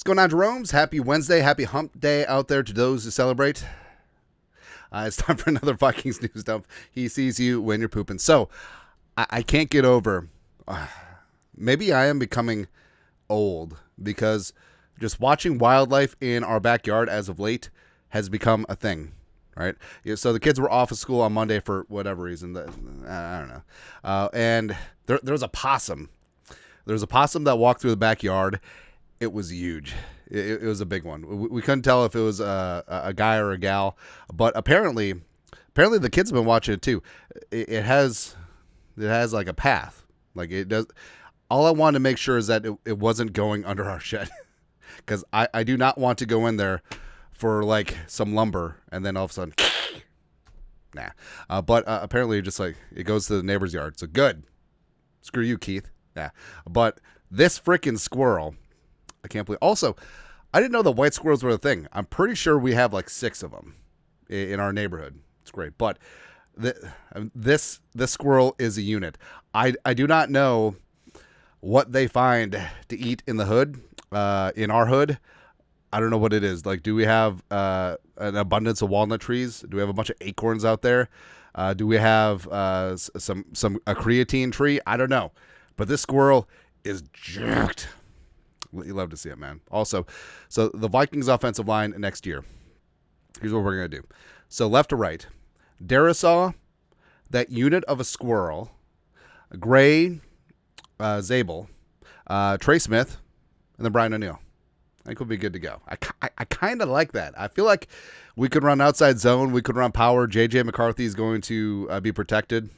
going on, Jerome's? Happy Wednesday. Happy hump day out there to those who celebrate. It's time for another Vikings news dump. He sees you when you're pooping. So, I can't get over. Maybe I am becoming old because just watching wildlife in our backyard as of late has become a thing, right? Yeah, so the kids were off of school on Monday for whatever reason. I don't know. And there was a possum. There was a possum that walked through the backyard. It was huge. It was a big one. We couldn't tell if it was a guy or a gal, but apparently the kids have been watching it too. It has like a path. Like it does. All I wanted to make sure is that it wasn't going under our shed, because I do not want to go in there for like some lumber and then all of a sudden, nah. But apparently, just like it goes to the neighbor's yard. So good. Screw you, Keith. Yeah. But this freaking squirrel. I can't believe. Also, I didn't know the white squirrels were a thing. I'm pretty sure we have like 6 of them in our neighborhood. It's great. But this squirrel is a unit. I do not know what they find to eat in the hood, in our hood. I don't know what it is. Like, do we have an abundance of walnut trees? Do we have a bunch of acorns out there? Do we have a creatine tree? I don't know. But this squirrel is jacked. You love to see it, man. Also, so the Vikings offensive line next year. Here's what we're going to do. So left to right. Darisaw, that unit of a squirrel, Gray, Zabel, Trey Smith, and then Brian O'Neill. I think we'll be good to go. I kind of like that. I feel like we could run outside zone. We could run power. J.J. McCarthy is going to be protected.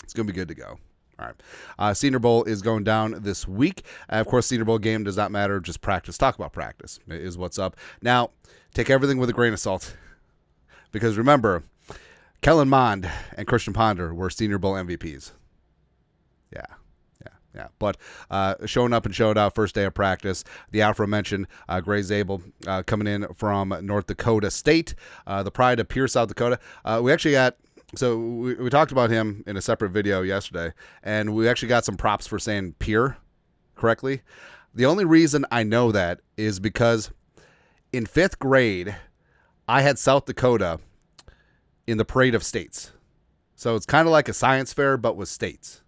It's going to be good to go. All right. Senior Bowl is going down this week. Of course, Senior Bowl game does not matter. Just practice. Talk about practice is what's up. Now, take everything with a grain of salt. Because remember, Kellen Mond and Christian Ponder were Senior Bowl MVPs. Yeah. But showing up and showing out first day of practice. The aforementioned Gray Zabel coming in from North Dakota State. The pride of Pierce, South Dakota. We actually got... So we talked about him in a separate video yesterday, and we actually got some props for saying Pierre correctly. The only reason I know that is because in 5th grade, I had South Dakota in the parade of states. So it's kind of like a science fair, but with states.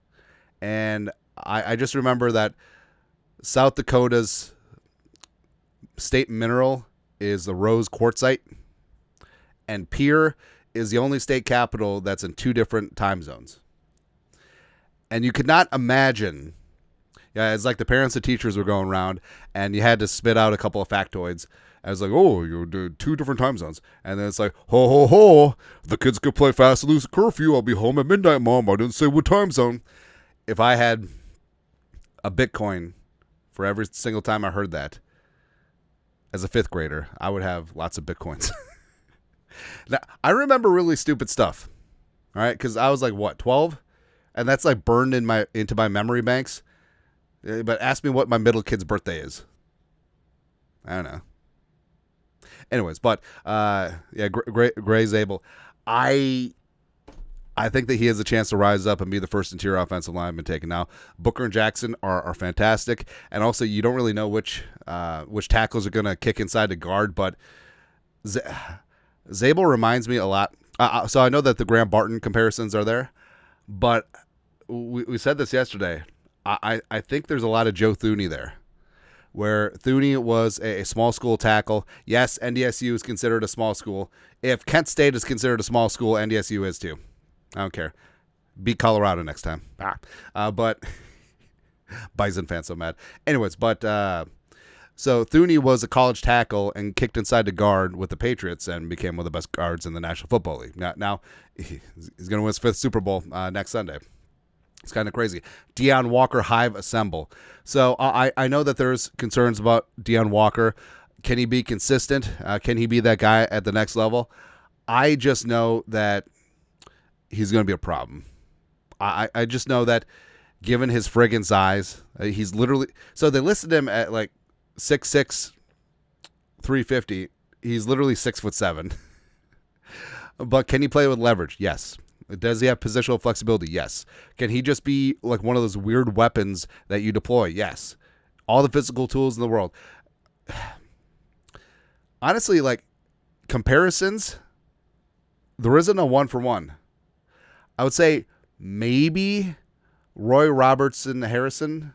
And I just remember that South Dakota's state mineral is the rose quartzite, and Pierre is the only state capital that's in 2 different time zones. And you could not imagine, it's like the parents and teachers were going around and you had to spit out a couple of factoids. I was like, oh, you do 2 different time zones. And then it's like, ho, ho, ho, the kids could play fast and lose a curfew. I'll be home at midnight, Mom. I didn't say what time zone. If I had a Bitcoin for every single time I heard that as a 5th grader, I would have lots of Bitcoins. Now, I remember really stupid stuff, all right, because I was like, 12? And that's like burned into my memory banks. But ask me what my middle kid's birthday is. I don't know. Anyways, but Gray Zabel. I think that he has a chance to rise up and be the first interior offensive lineman taken. Now, Booker and Jackson are fantastic, and also you don't really know which tackles are going to kick inside the guard, but Zabel reminds me a lot. So I know that the Graham Barton comparisons are there, but we said this yesterday. I think there's a lot of Joe Thuney there, where Thuney was a small school tackle. Yes, NDSU is considered a small school. If Kent State is considered a small school, NDSU is too. I don't care. Beat Colorado next time. But Bison fans so mad. Anyways, but... So Thuney was a college tackle and kicked inside the guard with the Patriots and became one of the best guards in the National Football League. Now he's going to win his 5th Super Bowl next Sunday. It's kind of crazy. Deion Walker, Hive Assemble. So I know that there's concerns about Deion Walker. Can he be consistent? Can he be that guy at the next level? I just know that he's going to be a problem. I just know that given his friggin' size, he's literally... So they listed him at like 6'6", 350. He's literally 6'7". But can he play with leverage? Yes. Does he have positional flexibility? Yes. Can he just be like one of those weird weapons that you deploy? Yes. All the physical tools in the world. honestly, like comparisons, there isn't a 1-for-1. I would say maybe Roy Robert Harrison,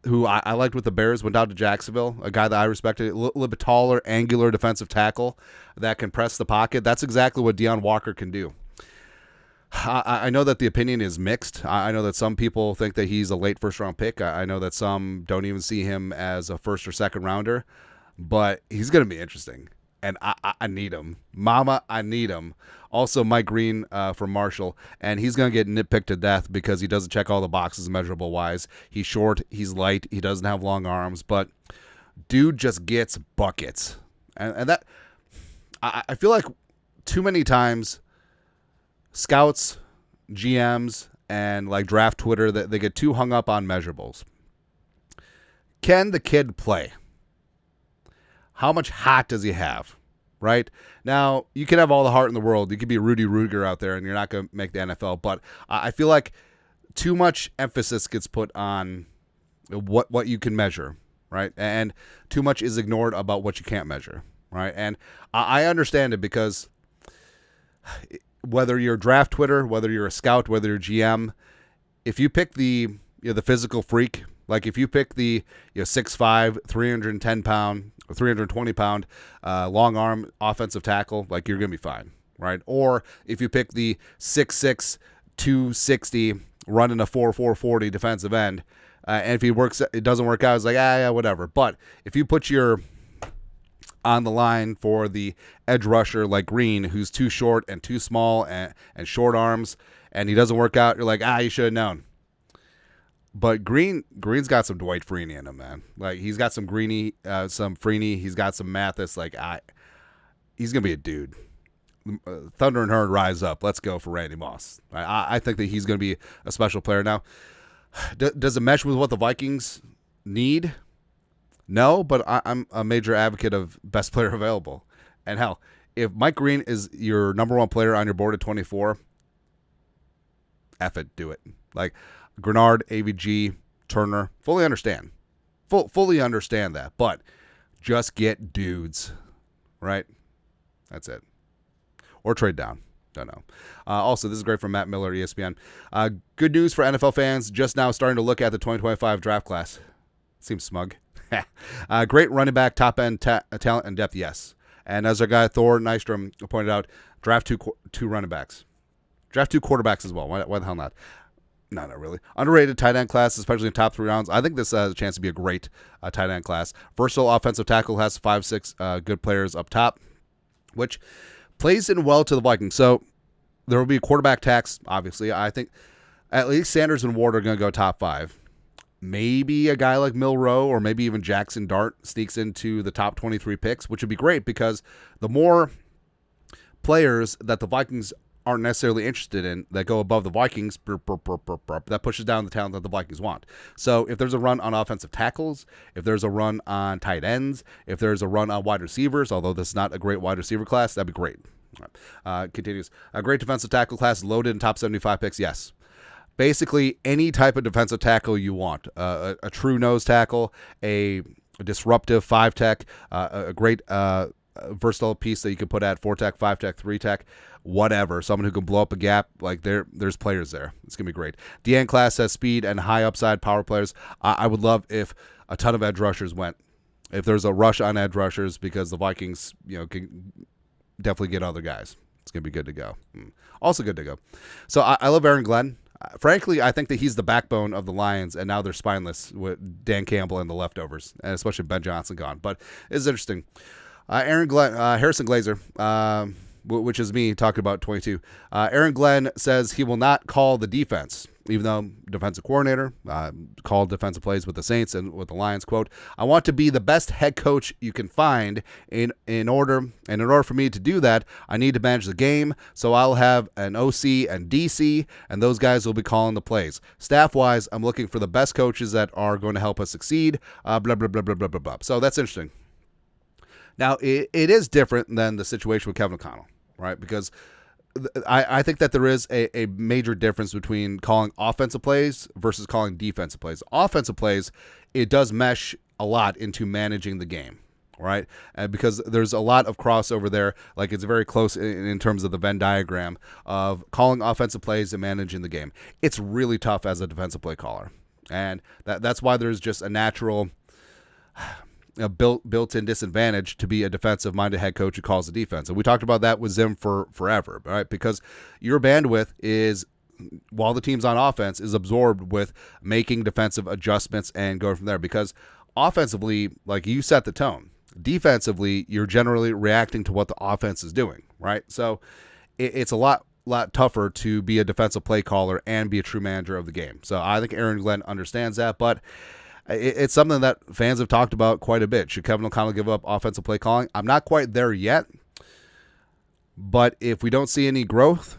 who I liked with the Bears, went down to Jacksonville, a guy that I respected, a little bit taller, angular defensive tackle that can press the pocket. That's exactly what Deion Walker can do. I know that the opinion is mixed. I know that some people think that he's a late first-round pick. I know that some don't even see him as a first or second rounder, but he's going to be interesting. And I need him. Mama, I need him. Also, Mike Green from Marshall, and he's going to get nitpicked to death because he doesn't check all the boxes measurable-wise. He's short, he's light, he doesn't have long arms, but dude just gets buckets. And that, I feel like too many times scouts, GMs, and like draft Twitter, that they get too hung up on measurables. Can the kid play? How much heart does he have? Right? Now, you can have all the heart in the world. You could be Rudy Ruger out there and you're not going to make the NFL. But I feel like too much emphasis gets put on what you can measure, right? And too much is ignored about what you can't measure, right? And I understand it because whether you're draft Twitter, whether you're a scout, whether you're GM, if you pick the physical freak, like if you pick the 6'5", 310-pound, or 320-pound long arm offensive tackle, like you're going to be fine, right? Or if you pick the 6'6", 260, running a 4.40 defensive end, and if it doesn't work out, it's like, yeah, whatever. But if you put your on the line for the edge rusher like Green, who's too short and too small and short arms, and he doesn't work out, you're like, you should have known. But Green's got some Dwight Freeney in him, man. Like he's got some some Freeney. He's got some Mathis. Like he's gonna be a dude. Thunder and Herd rise up. Let's go for Randy Moss. I think that he's gonna be a special player. Now, does it mesh with what the Vikings need? No, but I'm a major advocate of best player available. And hell, if Mike Green is your number one player on your board at 24, F it, do it. Like Grenard, AVG, Turner, fully understand that, but just get dudes, right? That's it. Or trade down. Don't know. Also, this is great from Matt Miller, ESPN. Good news for NFL fans, just now starting to look at the 2025 draft class. Seems smug. Great running back, top-end talent and depth, yes. And as our guy Thor Nystrom pointed out, draft two running backs. Draft two quarterbacks as well. Why the hell not? No, not really. Underrated tight end class, especially in top 3 rounds. I think this has a chance to be a great tight end class. Versatile offensive tackle has 5-6 good players up top, which plays in well to the Vikings. So there will be a quarterback tax, obviously. I think at least Sanders and Ward are going to go top 5. Maybe a guy like Milroe or maybe even Jackson Dart sneaks into the top 23 picks, which would be great because the more players that the Vikings aren't necessarily interested in that go above the Vikings, that pushes down the talent that the Vikings want. So if there's a run on offensive tackles, if there's a run on tight ends, if there's a run on wide receivers, although this is not a great wide receiver class, that'd be great. Continues. A great defensive tackle class loaded in top 75 picks, yes. Basically, any type of defensive tackle you want. A true nose tackle, a disruptive 5-tech, a great versatile piece that you could put at 4-tech, 5-tech, 3-tech, whatever. Someone who can blow up a gap. Like there's players there. It's going to be great. DN class has speed and high upside power players. I would love if a ton of edge rushers went. If there's a rush on edge rushers because the Vikings, can definitely get other guys. It's going to be good to go. Also good to go. So I love Aaron Glenn. Frankly, I think that he's the backbone of the Lions, and now they're spineless with Dan Campbell and the leftovers, and especially Ben Johnson gone. But it's interesting. Aaron Glenn, Harrison Glazer, which is me talking about 22. Aaron Glenn says he will not call the defense, even though defensive coordinator, called defensive plays with the Saints and with the Lions. Quote, I want to be the best head coach you can find. In order for me to do that, I need to manage the game. So I'll have an OC and DC, and those guys will be calling the plays. Staff-wise, I'm looking for the best coaches that are going to help us succeed. Blah, blah, blah, blah, blah, blah, blah. So that's interesting. Now, it is different than the situation with Kevin O'Connell, right? Because I think that there is a major difference between calling offensive plays versus calling defensive plays. Offensive plays, it does mesh a lot into managing the game, right? Because there's a lot of crossover there. Like, it's very close in terms of the Venn diagram of calling offensive plays and managing the game. It's really tough as a defensive play caller. And that's why there's just a natural built-in disadvantage to be a defensive-minded head coach who calls the defense. And we talked about that with Zim for forever, right? Because your bandwidth is, while the team's on offense, is absorbed with making defensive adjustments and going from there. Because offensively, like, you set the tone. Defensively, you're generally reacting to what the offense is doing, right? So it's a lot tougher to be a defensive play caller and be a true manager of the game. So I think Aaron Glenn understands that, but it's something that fans have talked about quite a bit. Should Kevin O'Connell give up offensive play calling? I'm not quite there yet, but if we don't see any growth,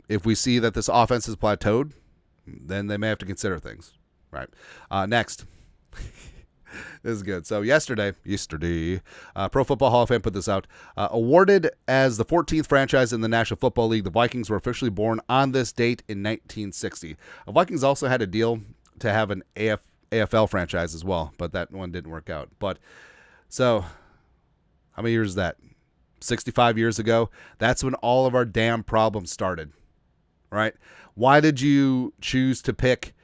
if we see that this offense has plateaued, then they may have to consider things, right? Next. This is good. So yesterday, Pro Football Hall of Fame put this out. Awarded as the 14th franchise in the National Football League, the Vikings were officially born on this date in 1960. The Vikings also had a deal to have an AFL franchise as well, but that one didn't work out. But so, how many years is that? 65 years ago? That's when all of our damn problems started, right? Why did you choose to pick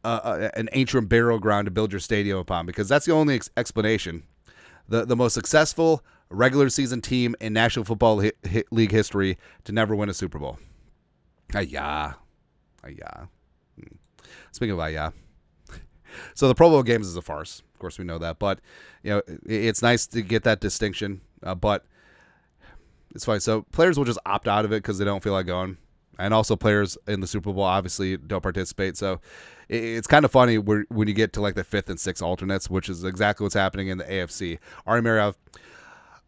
an ancient burial ground to build your stadium upon? Because that's the only explanation. The most successful regular season team in National Football League history to never win a Super Bowl. Ayah. Speaking of ayah. So the Pro Bowl games is a farce. Of course, we know that. But, it's nice to get that distinction. But it's fine. So players will just opt out of it because they don't feel like going. And also players in the Super Bowl obviously don't participate. So it's kind of funny when you get to like the 5th and 6th alternates, which is exactly what's happening in the AFC. Ari Mariev,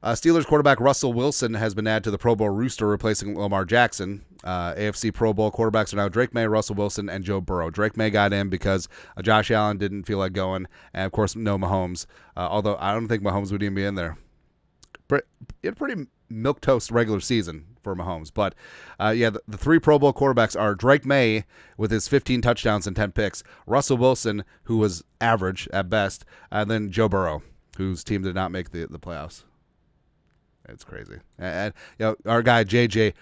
Steelers quarterback Russell Wilson has been added to the Pro Bowl roster, replacing Lamar Jackson. AFC Pro Bowl quarterbacks are now Drake May, Russell Wilson, and Joe Burrow. Drake May got in because Josh Allen didn't feel like going, and of course no Mahomes. Although I don't think Mahomes would even be in there. He had a pretty milquetoast regular season for Mahomes. But, the 3 Pro Bowl quarterbacks are Drake May with his 15 touchdowns and 10 picks, Russell Wilson, who was average at best, and then Joe Burrow, whose team did not make the playoffs. It's crazy. And our guy JJ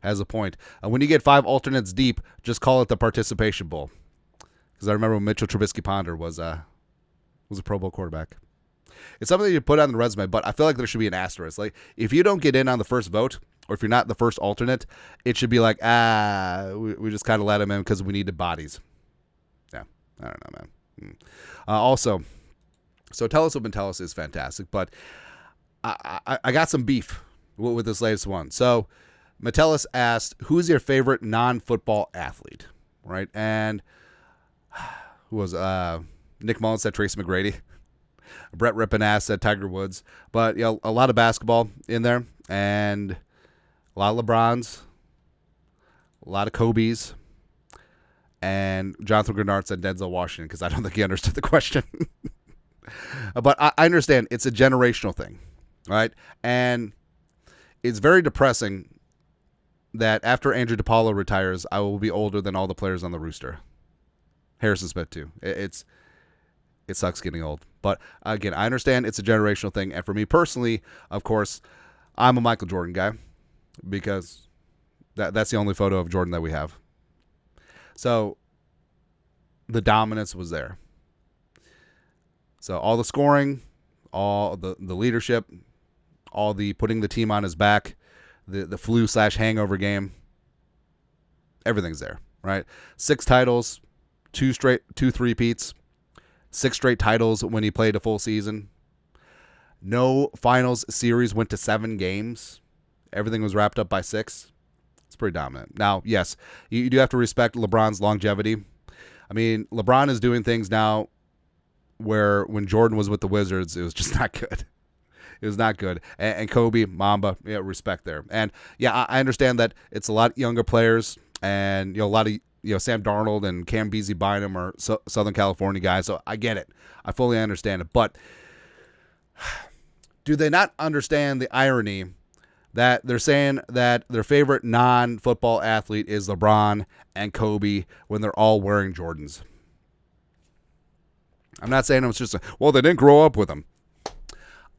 has a point. When you get 5 alternates deep, just call it the Participation Bowl. Because I remember when Mitchell Trubisky-Ponder was a Pro Bowl quarterback. It's something you put on the resume, but I feel like there should be an asterisk. Like, if you don't get in on the first vote, or if you're not the first alternate, it should be like, we just kind of let him in because we needed bodies. Yeah, I don't know, man. Also, so Tell Us What Tell Us is fantastic, but I got some beef with this latest one. So Metellus asked, who's your favorite non-football athlete, right? And who was Nick Mullins said Tracy McGrady. Brett Rippon said Tiger Woods. But a lot of basketball in there, and a lot of LeBrons, a lot of Kobe's, and Jonathan Grenard said Denzel Washington because I don't think he understood the question. But I understand it's a generational thing, right? And it's very depressing that after Andrew DePaulo retires, I will be older than all the players on the Rooster. Harrison Smith too. It sucks getting old. But again, I understand it's a generational thing. And for me personally, of course, I'm a Michael Jordan guy because that's the only photo of Jordan that we have. So the dominance was there. So all the scoring, all the leadership, all the putting the team on his back, the flu/hangover game, everything's there, right? 6 titles, 2 three-peats, 6 straight titles when he played a full season. No finals series went to 7 games. Everything was wrapped up by 6. It's pretty dominant. Now, yes, you do have to respect LeBron's longevity. I mean, LeBron is doing things now where when Jordan was with the Wizards, it was just not good. It was not good. And Kobe, Mamba, respect there. And yeah, I understand that it's a lot younger players, and a lot of Sam Darnold and Cam Beasley-Bynum are Southern California guys, so I get it. I fully understand it. But do they not understand the irony that they're saying that their favorite non-football athlete is LeBron and Kobe when they're all wearing Jordans? I'm not saying it's just, well, they didn't grow up with him.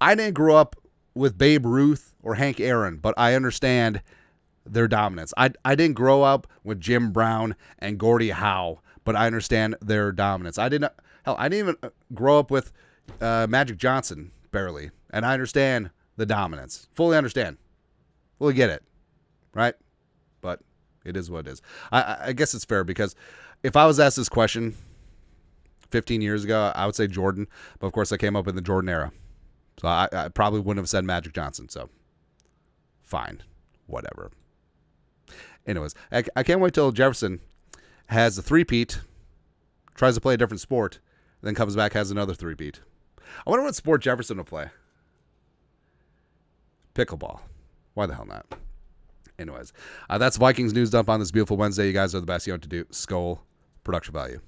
I didn't grow up with Babe Ruth or Hank Aaron, but I understand their dominance. I didn't grow up with Jim Brown and Gordie Howe, but I understand their dominance. I didn't even grow up with Magic Johnson, barely, and I understand the dominance. Fully understand. Fully get it, right? But it is what it is. I guess it's fair because if I was asked this question 15 years ago, I would say Jordan, but of course I came up in the Jordan era. So I probably wouldn't have said Magic Johnson. So fine, whatever. Anyways, I can't wait till Jefferson has a three-peat, tries to play a different sport, then comes back, has another three-peat. I wonder what sport Jefferson will play. Pickleball. Why the hell not? Anyways, that's Vikings News Dump on this beautiful Wednesday. You guys are the best. You know what to do. Skol. Production value.